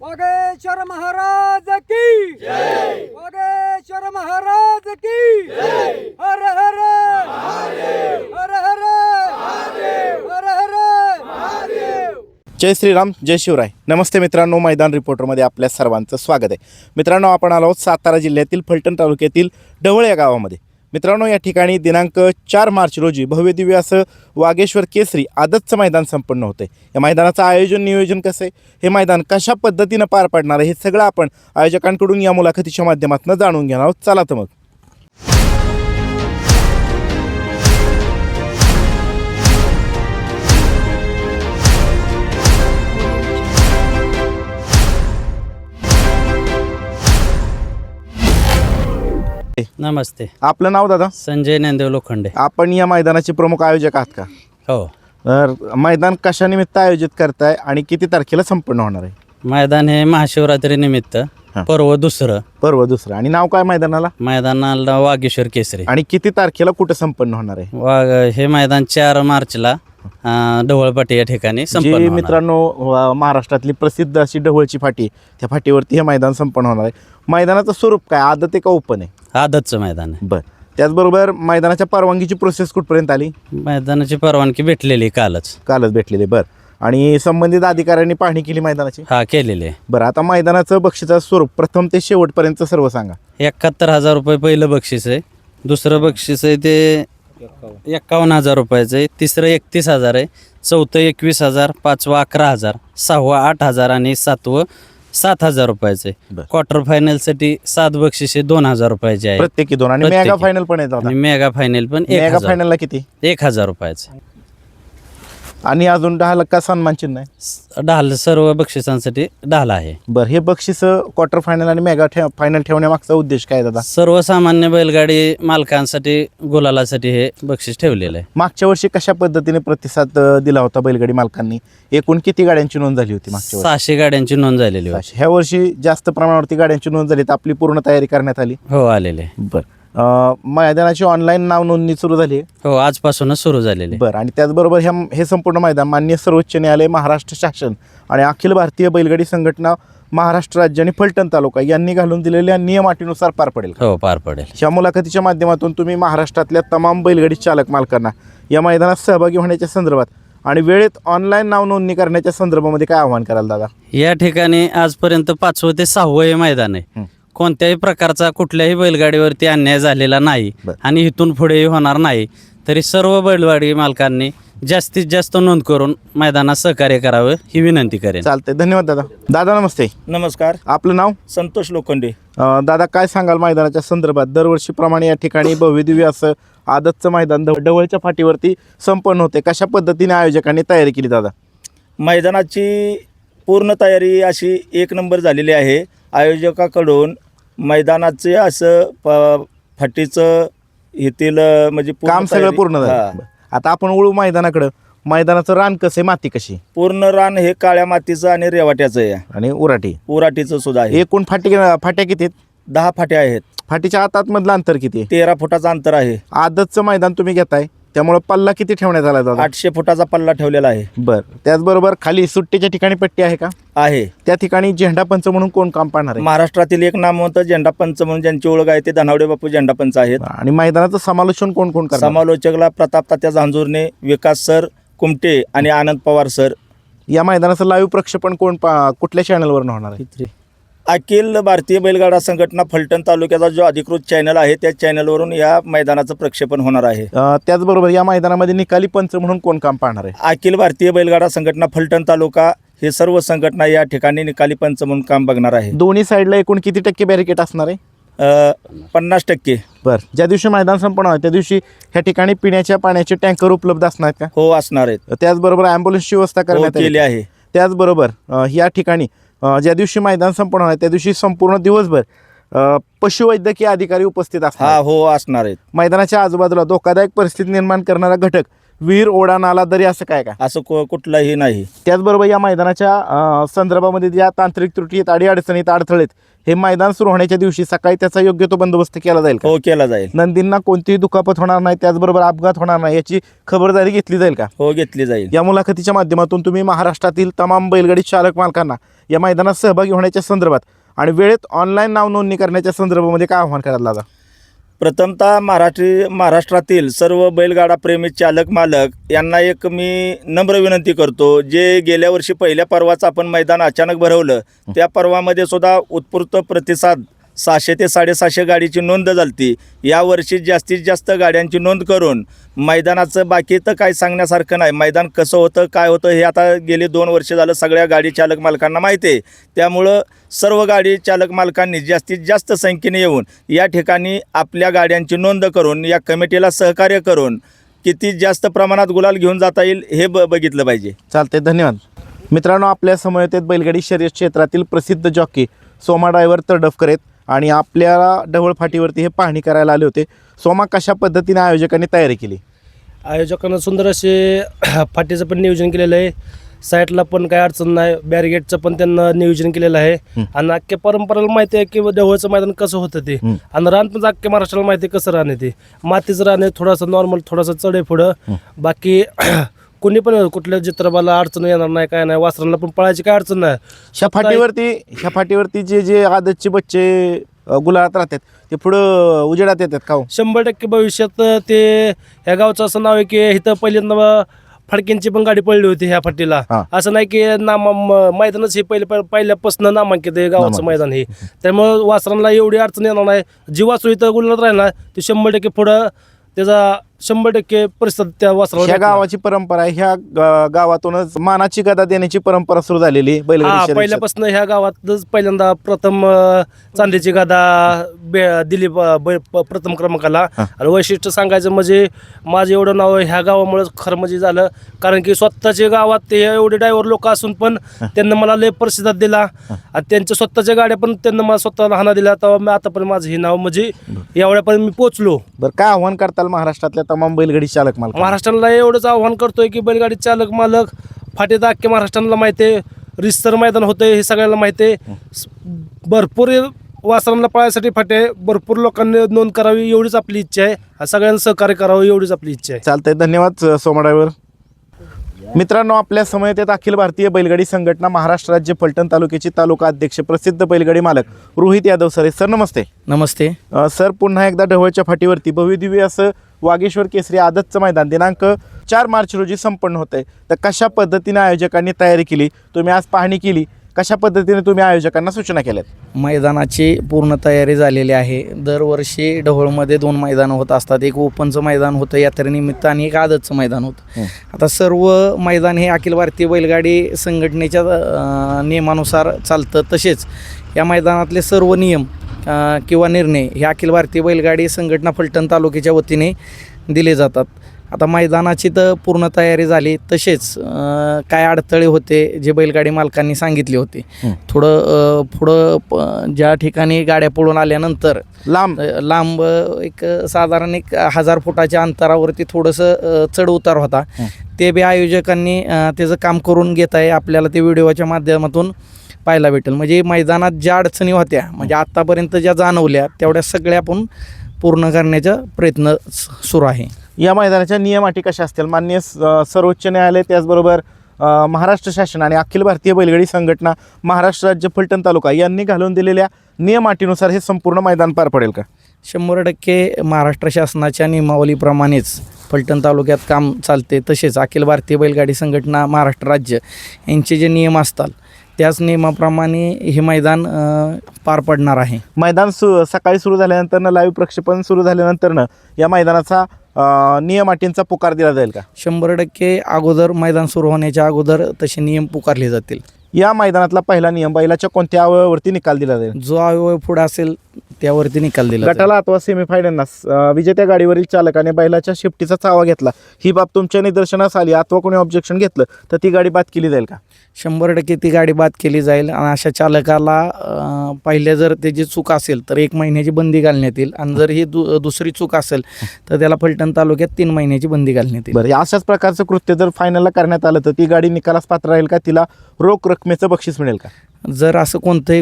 वागेश्वर महाराज की जय, वागेश्वर महाराज की जय। हर हर महादेव, हर हर महादेव, हर हर महादेव। जय श्रीराम, जय शिवराय. नमस्ते मित्रांनो, मैदान रिपोर्टरमध्ये आपल्या सर्वांचं स्वागत आहे. मित्रांनो, आपण आलो आहोत सातारा जिल्ह्यातील फलटण तालुक्यातील ढवळ या गावामध्ये. मित्रांनो, या ठिकाणी दिनांक 4 मार्च रोजी भव्यदिव्य असं वागेश्वर केसरी आदतचं मैदान संपन्न होतं. या मैदानाचं आयोजन नियोजन कसं आहे, हे मैदान कशा पद्धतीनं पार पडणार आहे, हे सगळं आपण आयोजकांकडून या मुलाखतीच्या माध्यमातून जाणून घेणार आहोत. चला तर मग. नमस्ते. आपलं नाव दादा? संजय ज्ञानदेव लोखंडे. आपण या मैदानाचे प्रमुख आयोजक आहात का? हो. तर मैदान कशानिमित्त आयोजित करताय आणि किती तारखेला संपन्न होणार आहे? मैदान हे महाशिवरात्री निमित्त पर्व दुसरं आणि नाव काय मैदानाला? मैदानाला वागेश्वर केसरी. आणि किती तारखेला कुठं संपन्न होणार आहे? हे मैदान 4 मार्चला ढवळपाटी या ठिकाणी संपन्न जी होणार. मित्रांनो, महाराष्ट्रातली प्रसिद्ध अशी ढवळची फाटी, त्या फाटीवरती हे मैदान संपन्न होणार आहे. मैदानाचं स्वरूप काय, आदत आहे का ओपन आहे? आदतचं मैदान आहे. बरं. त्याचबरोबर मैदानाच्या परवानगीची प्रोसेस कुठपर्यंत आली? मैदानाची परवानगी भेटलेली कालच भेटलेली. बरं. आणि संबंधित अधिकाऱ्यांनी पाहणी केली मैदानाची? केलेली आहे. बरं. आता मैदानाचं बक्षिसाचं स्वरूप प्रथम ते शेवटपर्यंत सर्व सांगा. 71,000 रुपये पहिलं बक्षीस आहे. दुसरं बक्षीस आहे ते 51,000 रुपयाचं आहे. तिसरं 31,000 आहे. चौथं 21,000, पाचवं 11,000, सहावं 8,000 आणि सातवं 7,000 रुपयाचं आहे. क्वार्टर फायनलसाठी 7 बक्षिसे 2,000 रुपयाचे आहे प्रत्येकी 2. आणि मेगा फायनल पण आहे. आणि मेगा फायनल पण मेगा फायनलला किती? 1,000 रुपयाचं. आणि अजून 10 लाख का सन्मान चिन्ह आहे? 10 सर्व बक्षिसांसाठी 10 आहे. बरं. हे बक्षीस क्वार्टर फायनल आणि मेगा फायनल ठेवण्यामागचा उद्देश काय दादा? सर्वसामान्य बैलगाडी मालकांसाठी गुलालासाठी हे बक्षीस ठेवलेलं आहे. मागच्या वर्षी कशा पद्धतीने प्रतिसाद दिला होता बैलगाडी मालकांनी? एकूण किती गाड्यांची नोंद झाली होती मागच्या वर्षी? 600 गाड्यांची नोंद झालेली होती. ह्या वर्षी जास्त प्रमाणावरती गाड्यांची नोंद झाली, तर आपली पूर्ण तयारी करण्यात आली? हो, आलेले. बरं. मैदानाची ऑनलाईन नाव नोंदणी सुरू झाली आहे? हो, आजपासूनच सुरू झालेली. बरं. आणि त्याचबरोबर हे संपूर्ण मैदान माननीय सर्वोच्च न्यायालय, महाराष्ट्र शासन आणि अखिल भारतीय बैलगाडी संघटना महाराष्ट्र राज्य आणि फलटण तालुका यांनी घालून दिलेल्या नियम अटीनुसार पार पडेल? हो, पार पडेल. या मुलाखतीच्या माध्यमातून तुम्ही महाराष्ट्रातल्या तमाम बैलगाडी चालक मालकांना या मैदानात सहभागी होण्याच्या संदर्भात आणि वेळेत ऑनलाईन नाव नोंदणी करण्याच्या संदर्भामध्ये काय आव्हान कराल दादा? या ठिकाणी आजपर्यंत 5वं ते 6वं हे मैदान आहे. कोणत्याही प्रकारचा कुठल्याही बैलगाडीवरती अन्याय झालेला नाही आणि इथून पुढेही होणार नाही. तरी सर्व बैलगाडी मालकांनी जास्तीत जास्त नोंद करून मैदानात सहकार्य करावं ही विनंती करेन. चालतंय. धन्यवाद दादा. दादा नमस्ते. नमस्कार. आपलं नाव? संतोष लोखंडे. दादा, काय सांगाल मैदानाच्या संदर्भात? दरवर्षीप्रमाणे या ठिकाणी भव्यदिव्य असं आदतचं मैदान ढवळच्या फाटीवरती संपन्न होते. कशा पद्धतीने आयोजकांनी तयारी केली दादा? मैदानाची पूर्ण तयारी अशी 1 नंबर झालेली आहे. आयोजकाकडून मैदानाचे असं फाटीचं येथील म्हणजे काम सगळं पूर्ण झालं. आता आपण वळू मैदानाकडं. मैदानाचं रान कसं आहे, माती कशी? पूर्ण रान हे काळ्या मातीचं आणि रेवाट्याचं आहे आणि उराटीचं सुद्धा आहे. एकूण फाट्या किती आहेत? 10 फाट्या आहेत. फाटीच्या आतमधलं अंतर किती आहे? 13 फुटाचं अंतर आहे. आदतचं मैदान तुम्ही घेताय, त्यामुळे पल्ला किती ठेवण्यात आला दादा? 800 फुटाचा पल्ला ठेवलेला आहे. बरं. त्याचबरोबर खाली सुट्टीच्या ठिकाणी पट्टी आहे का? आहे. त्या ठिकाणी झेंडा पंच म्हणून कोण काम पाहणार आहे? महाराष्ट्रातील एक नामवंत झेंडा पंच म्हणून ज्यांची ओळख आहे ते धनावडे बापू झेंडा पंच आहेत. आणि मैदानाचं समालोचन कोण कोण करणार? समालोचकला प्रताप तात्या झांजुर्णे, विकास सर कुमटे आणि आनंद पवार सर. या मैदानाचं लाईव्ह प्रक्षेपण कुठल्या चॅनलवर होणार आहे? अखिल भारतीय बैलगाडा संघटना फलटण तालुक्याचा जो अधिकृत चॅनल आहे त्या चॅनलवरून या मैदानाचं प्रक्षेपण होणार आहे. त्याचबरोबर या मैदानामध्ये निकाली पंच म्हणून कोण काम पाहणार आहे? अखिल भारतीय बैलगाडा संघटना फलटण तालुका हे सर्व संघटना या ठिकाणी निकाली पंच म्हणून काम बघणार आहे. दोन्ही साईडला एकूण किती टक्के बॅरिकेड असणार आहे? 50%. बरं. ज्या दिवशी मैदान संपन्न आहे त्या दिवशी ह्या ठिकाणी पिण्याच्या पाण्याचे टँकर उपलब्ध असणार का? हो, असणार आहेत. त्याचबरोबर ॲम्ब्युलन्सची व्यवस्था करण्यात केली आहे. त्याचबरोबर या ठिकाणी ज्या दिवशी मैदान संपन्न आहे त्या दिवशी संपूर्ण दिवसभर पशुवैद्यकीय अधिकारी उपस्थित असतात? हो, असणार आहेत. मैदानाच्या आजूबाजूला धोकादायक परिस्थिती निर्माण करणारा घटक विहीर ओढा नाला दरी असं काय का? असं कुठलाही नाही. त्याचबरोबर या मैदानाच्या संदर्भामध्ये ज्या तांत्रिक त्रुटी आहेत, अडीअडचणीत, अडथळेत, हे मैदान सुरू होण्याच्या दिवशी सकाळी त्याचा योग्य तो बंदोबस्त केला जाईल का? हो, केला जाईल. नंदींना कोणतीही दुखापत होणार नाही, त्याचबरोबर अपघात होणार नाही याची खबरदारी घेतली जाईल का? हो, घेतली जाईल. या मुलाखतीच्या माध्यमातून तुम्ही महाराष्ट्रातील तमाम बैलगाडी चालक मालकांना या मैदानात सहभागी होण्याच्या संदर्भात आणि वेळेत ऑनलाईन नाव नोंदणी करण्याच्या संदर्भामध्ये काय आव्हान करायला लागा? प्रथमतः महाराष्ट्रातील सर्व बैलगाडा प्रेमी चालक मालक यांना एक मी नम्र विनंती करतो. जे गेल्या वर्षी पहिल्या पर्वाचं आपण मैदान अचानक भरवलं, त्या पर्वामध्ये सुद्धा उत्स्फूर्त प्रतिसाद 600 ते 750 गाडीची नोंद झाली. यावर्षी जास्तीत जास्त गाड्यांची नोंद करून मैदानाचं बाकी तर काय सांगण्यासारखं नाही. मैदान कसं होतं, काय होतं हे आता गेली 2 वर्ष झालं सगळ्या गाडी चालक मालकांना माहिती आहे. त्यामुळं सर्व गाडी चालक मालकांनी जास्तीत जास्त संख्येने येऊन या ठिकाणी आपल्या गाड्यांची नोंद करून या कमिटीला सहकार्य करून किती जास्त प्रमाणात गुलाल घेऊन जाता येईल हे बघितलं पाहिजे. चालते, धन्यवाद. मित्रांनो, आपल्या समोर येतात बैलगाडी शर्यत क्षेत्रातील प्रसिद्ध जॉकी सोमा ड्रायव्हर तडफकर आहेत आणि आपल्याला ढवळ फाटीवरती हे पाहणी करायला आले होते. सोमा, कशा पद्धतीने आयोजकांनी तयारी केली? आयोजकांना सुंदर असे फाटीचं पण नियोजन केलेलं आहे. साईडला पण काही अडचण नाही. बॅरिगेटचं पण त्यांना नियोजन केलेलं आहे. आणि अख्ख्या परंपरेला माहिती आहे की ढवळचं मैदान कसं होतं ते. आणि रान पण अख्ख्या महाराष्ट्राला माहिती आहे कसं रान आहे ते. मातीचं रान आहे, थोडंसं नॉर्मल, थोडंसं चढ आहे पुढं. बाकी कोणी पण कुठल्या चित्रबाला अडचण येणार नाही, काय नाही. वासरांना पण पळायची काय अडचण नाही. ह्या फाटीवरती जे आदतचे बच्चे गुलाबात राहतात ते पुढं उजेडात येतात का? 100% भविष्यात ते ह्या गावचं असं नाव आहे की इथं पहिल्यांदा फडक्यांची पण गाडी पडली होती ह्या फाटीला. असं नाही की मैदानच हे पहिल्यापासून नामांकित आहे गावाचं मैदान हे. त्यामुळे वासरांना एवढी अडचण येणार नाही. जी वासरू इथं गुलाबात राहिला ते 100% पुढं त्याचा 100% परिस्थिती त्या वासरावर. ह्या गावाची परंपरा आहे. ह्या गावातूनच मानाची गदा देण्याची परंपरा सुरू झालेली बैलगाडी पहिल्यापासून ह्या गावातच पहिल्यांदा प्रथम चांदीची गदा दिली प्रथम क्रमांकाला. आणि वैशिष्ट्य सांगायचं म्हणजे माझं एवढं नाव ह्या गावामुळे खरं म्हणजे झालं, कारण की स्वतःच्या गावात ते एवढे ड्रायव्हर लोक असून पण त्यांना मला लय प्रतिसाद दिला. आणि त्यांच्या स्वतःच्या गाड्या पण त्यांना मला स्वतःला हाना दिला. तेव्हा आतापर्यंत माझं हे नाव म्हणजे एवढ्यापर्यंत मी पोचलो. बरं, काय आव्हान करताल महाराष्ट्रातल्या तमाम बैलगाडी चालक मालक? महाराष्ट्राला एवढंच आव्हान करतोय की बैलगाडी चालक मालक फाटीत अख्ख्या महाराष्ट्राला माहिती आहे. रिस्तर मैदान होतंय हे सगळ्यांना माहिती आहे. भरपूर वासरांना पळायसाठी फाटे भरपूर लोकांनी नोंद करावी एवढीच आपली इच्छा आहे. सगळ्यांना सहकार्य करावं एवढीच आपली इच्छा आहे. चालतंय, धन्यवाद सोमा ड्रायव्हर. मित्रांनो, आपल्या समयेत येत अखिल भारतीय बैलगाडी संघटना महाराष्ट्र राज्य फलटण तालुक्याचे तालुका अध्यक्ष प्रसिद्ध बैलगाडी मालक रोहित यादव सर. सर नमस्ते. नमस्ते. सर, पुन्हा एकदा ढवळच्या फाटीवरती भव्यदिव्य असं वागेश्वर केसरी आदतचं मैदान दिनांक 4 मार्च रोजी संपन्न होत आहे. तर कशा पद्धतीने आयोजकांनी तयारी केली? तुम्ही आज पाहणी केली, कशा पद्धतीने तुम्ही आयोजकांना सूचना केल्यात? मैदानाची पूर्ण तयारी झालेली आहे. दरवर्षी ढवळमध्ये 2 मैदानं होत असतात. एक ओपनचं मैदान होतं यात्रेनिमित्त आणि एक आदतचं मैदान होतं. आता सर्व मैदान हे अखिल भारतीय बैलगाडी संघटनेच्या नियमानुसार चालतं. तसेच या मैदानातले सर्व नियम किंवा निर्णय हे अखिल भारतीय बैलगाडी संघटना फलटण तालुक्याच्या वतीने दिले जातात. आता मैदानाची तर पूर्ण तयारी झाली. तसेच काय अडथळे होते जे बैलगाडी मालकांनी सांगितले होते. थोडं पुढं ज्या ठिकाणी गाड्या पळून आल्यानंतर लांब एक साधारण 1000 फुटाच्या अंतरावरती थोडंसं चढ उतार होता. ते बी आयोजकांनी त्याचं काम करून घेत आहे. आपल्याला ते व्हिडिओच्या माध्यमातून पाहायला भेटेल. म्हणजे मैदानात ज्या अडचणी होत्या म्हणजे आत्तापर्यंत ज्या जाणवल्या तेवढ्या सगळ्या आपण पूर्ण करण्याचा प्रयत्न सुरू आहे. या मैदानाच्या नियम अटी कशा असतील? माननीय सर्वोच्च न्यायालय, त्याचबरोबर महाराष्ट्र शासन आणि अखिल भारतीय बैलगाडी संघटना महाराष्ट्र राज्य फलटण तालुका यांनी घालून दिलेल्या नियम अटीनुसार हे संपूर्ण मैदान पार पडेल का? 100% महाराष्ट्र शासनाच्या नियमावलीप्रमाणेच फलटण तालुक्यात काम चालते. तसेच अखिल भारतीय बैलगाडी संघटना महाराष्ट्र राज्य यांचे जे नियम असतात त्याच नियमाप्रमाणे हे मैदान पार पडणार आहे. मैदान सकाळी सुरू झाल्यानंतर लाईव्ह प्रक्षेपण सुरू झाल्यानंतर या मैदानाचा नियम अटींचा पुकार दिला जाईल का? 100% अगोदर मैदान सुरू होण्याच्या अगोदर तसे नियम पुकारले जातील. या मैदानातला पहिला नियम बैलाच्या कोणत्या अवयवावरती निकाल दिला जाईल? जो अवयव पुढे असेल त्यावरती निकाल दिला जाईल. गटाला अथवा सेमीफायनलला विजेत्या गाडीवरील चालकाने बैलाच्या शेपटीचा चावा घेतला, ही बाब तुमच्या निदर्शनास आली अथवा कोणी ऑब्जेक्शन घेतलं तर ती गाडी बाद केली जाईल का? 100% ती गाडी बाद केली जाईल आणि अशा चालकाला पहिले जर त्याची चूक असेल तर 1 महिन्याची बंदी घालण्यात येईल आणि जर ही दुसरी चूक असेल तर त्याला फलटण तालुक्यात 3 महिन्याची बंदी घालण्यात येईल. बरं, अशाच प्रकारचं कृत्य जर फायनलला करण्यात आलं तर ती गाडी निकालास पात्र राहील का? तिला रोख रकमेचं बक्षीस मिळेल का? जर असं कोणतंही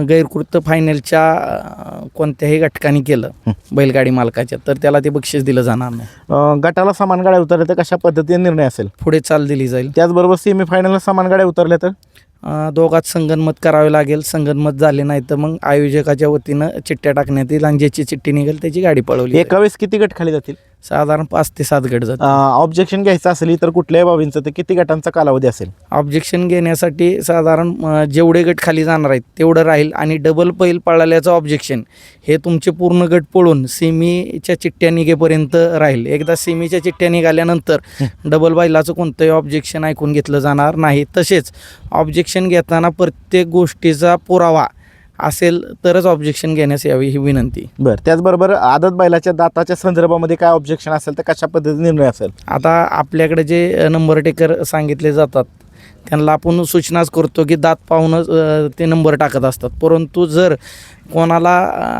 गैरकृत्य फायनलच्या कोणत्याही घटकाने केलं बैलगाडी मालकाच्या तर त्याला ते बक्षीस दिलं जाणार नाही. गटाला समान गाड्या उतरल्या तर कशा पद्धतीने निर्णय असेल? पुढे चाल दिली जाईल. त्याचबरोबर सेमीफायनलला समान गाड्या उतरल्या तर दोघात संगनमत करावे लागेल. संगनमत झाले नाही तर मग आयोजकाच्या वतीनं चिठ्ठ्या टाकण्यात येईल आणि ज्याची चिठ्ठी निघेल त्याची गाडी पळवली एका वेळेस किती गट खाली जातील? साधारण 5 ते 7 गट जातात. ऑब्जेक्शन घ्यायचं असेल तर कुठल्याही बाबींचं तर किती गटांचा कालावधी असेल? ऑब्जेक्शन घेण्यासाठी साधारण जेवढे गट खाली जाणार आहेत तेवढं राहील आणि डबल बैल पळाल्याचं ऑब्जेक्शन हे तुमचे पूर्ण गट पळून सेमीच्या चिठ्ठ्या निघेपर्यंत राहील. एकदा सेमीच्या चिठ्ठ्या निघाल्यानंतर डबल बैलाचं कोणतंही ऑब्जेक्शन ऐकून घेतलं जाणार नाही. तसेच ऑब्जेक्शन घेताना प्रत्येक गोष्टीचा पुरावा असेल तरच ऑब्जेक्शन घेण्यास यावी ही विनंती. बरं, त्याचबरोबर आदत बैलाच्या दाताच्या संदर्भामध्ये काय ऑब्जेक्शन असेल तर कशा पद्धतीने निर्णय असेल? आता आपल्याकडे जे नंबर टेकर सांगितले जातात त्यांना आपण सूचनाच करतो की दात पाहूनच ते नंबर टाकत असतात. परंतु जर कोणाला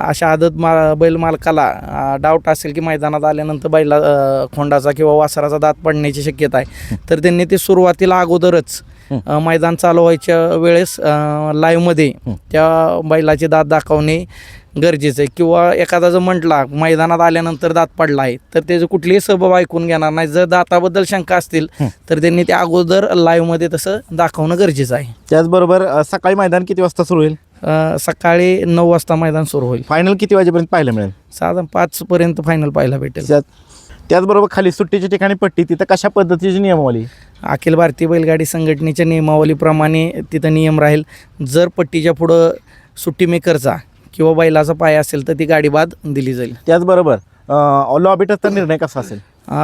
अशा बैल मालकाला डाऊट असेल की मैदानात आल्यानंतर बैला खोंडाचा किंवा वासराचा दात पडण्याची शक्यता आहे तर त्यांनी ते सुरुवातीला अगोदरच मैदान चालू व्हायच्या वेळेस लाईव्हमध्ये त्या बैलाचे दात दाखवणे गरजेचं आहे. किंवा एखादा जर म्हटला मैदानात आल्यानंतर दात पडला आहे तर त्याचं कुठलीही सबब ऐकून घेणार नाही. जर दाताबद्दल शंका असतील तर त्यांनी ते अगोदर लाईव्हमध्ये तसं दाखवणं गरजेचं आहे. त्याचबरोबर सकाळी मैदान किती वाजता सुरू होईल? सकाळी 9 वाजता मैदान सुरू होईल. फायनल किती वाजेपर्यंत पाहायला मिळेल? साधारण 5 पर्यंत फायनल पाहायला भेटेल. त्याचबरोबर खाली सुट्टीच्या ठिकाणी पट्टी, तिथं कशा पद्धतीची नियमावली? अखिल भारतीय बैलगाडी संघटनेच्या नियमावलीप्रमाणे तिथं नियम राहील. जर पट्टीच्या पुढं सुट्टी मेकरचा किंवा बैलाचा पाय असेल तर ती गाडी बाद दिली जाईल. त्याचबरोबर लॉबी टचचा निर्णय कसा असेल?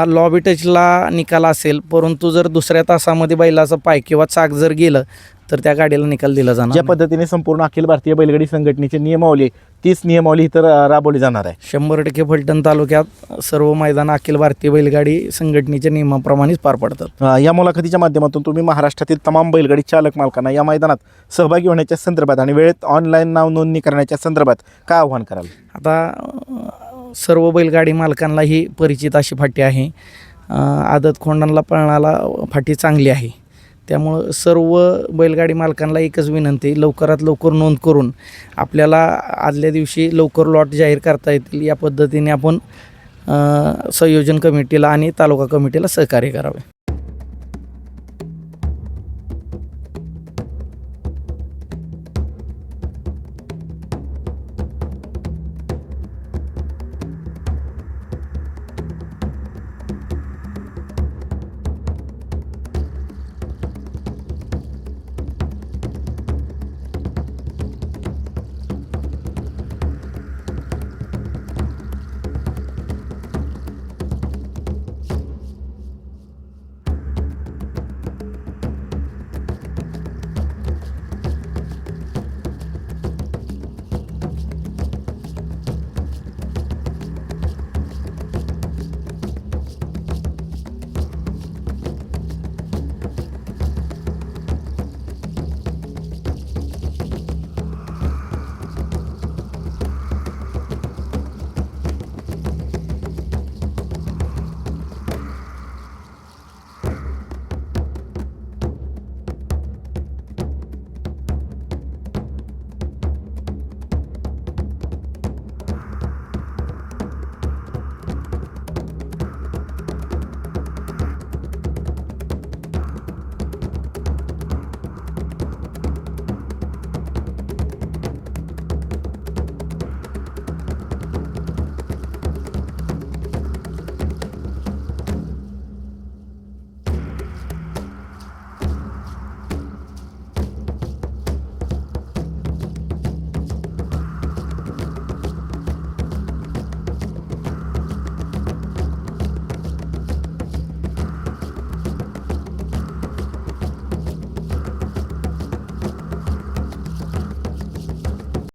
लॉबी टचला निकाल असेल, परंतु जर दुसऱ्या तासामध्ये बैलाचा पाय किंवा चाक जर गेलं तर त्या गाडीला निकाल दिला जाणार. ज्या पद्धतीने संपूर्ण अखिल भारतीय बैलगाडी संघटनेची नियमावली तीच नियमावली इतर राबवली जाणार आहे. 100% फलटण तालुक्यात सर्व मैदान अखिल भारतीय बैलगाडी संघटनेच्या नियमाप्रमाणेच पार पडतात. या मुलाखतीच्या माध्यमातून तुम्ही महाराष्ट्रातील तमाम बैलगाडी चालक मालकांना या मैदानात सहभागी होण्याच्या संदर्भात आणि वेळेत ऑनलाईन नाव नोंदणी करण्याच्या संदर्भात काय आव्हान कराल? आता सर्व बैलगाडी मालकांना ही परिचित अशी फाटी आहे. आदत खोंडांना पळणाला फाटी चांगली आहे. त्यामुळं सर्व बैलगाडी मालकांना एकच विनंती, लवकरात लवकर नोंद करून आपल्याला आदल्या दिवशी लवकर लॉट जाहीर करता येतील या पद्धतीने आपण संयोजन कमिटीला आणि तालुका कमिटीला सहकार्य करावे.